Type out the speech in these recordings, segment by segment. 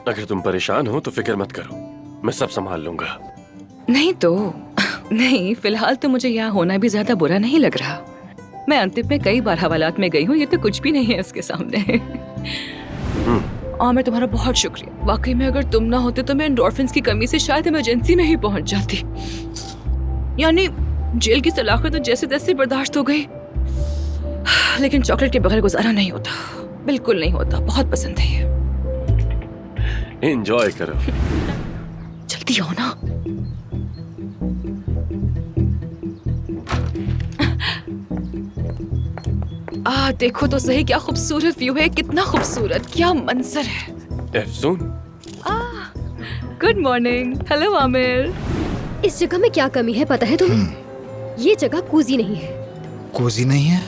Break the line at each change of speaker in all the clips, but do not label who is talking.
अगर तुम परेशान हो तो फिक्र मत करो, मैं सब संभाल लूंगा।
नहीं तो नहीं, फिलहाल तो मुझे यहाँ होना भी ज्यादा बुरा नहीं लग रहा। मैं अंतिम में कई बार हवालात में गई हूँ, ये तो कुछ भी नहीं है उसके सामने। आमिर, तुम्हारा बहुत शुक्रिया। वाकई में अगर तुम ना होते तो मैं एंडोर्फिन्स की कमी से शायद इमरजेंसी में ही पहुंच जाती। यानी जेल की सलाखत तो जैसे तैसे बर्दाश्त हो गई, लेकिन चॉकलेट के बगैर गुजारा नहीं होता, बिल्कुल नहीं होता। बहुत पसंद है ये।
एंजॉय करो।
जल्दी आओ ना। देखो तो सही, क्या खूबसूरत व्यू है, कितना खूबसूरत, क्या मंजर है।
एफसून,
गुड मॉर्निंग। हेलो आमिर।
इस जगह में क्या कमी है पता है तुम्हें? ये जगह कोजी नहीं है।
कोजी नहीं है?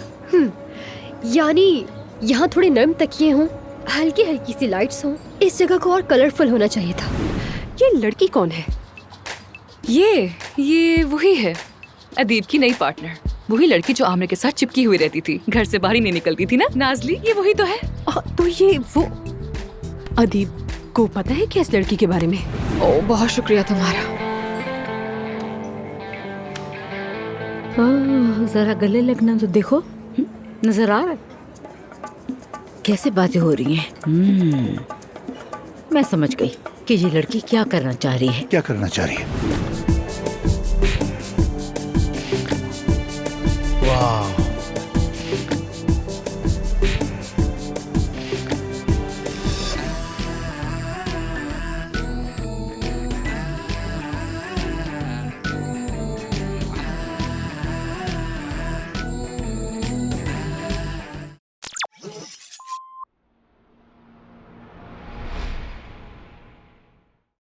यानी यहाँ थोड़े नरम तकिए हों, हल्की हल्की सी लाइट्स हों। इस जगह को और कलरफुल होना चाहिए था।
ये लड़की कौन है?
ये वही है, अदीब की नई पार्टनर। वही लड़की जो आमिर के साथ चिपकी हुई रहती थी, घर से बाहर ही नहीं निकलती थी ना। नाजली, ये वही तो है।
तो ये वो अदीब को पता है क्या इस लड़की के बारे में?
ओ, बहुत शुक्रिया तुम्हारा।
जरा गले लगना तो देखो, नजर आ रहा है कैसे बातें हो रही हैं। मैं समझ गई कि ये लड़की क्या करना चाह रही है।
क्या करना चाह रही है? वाह,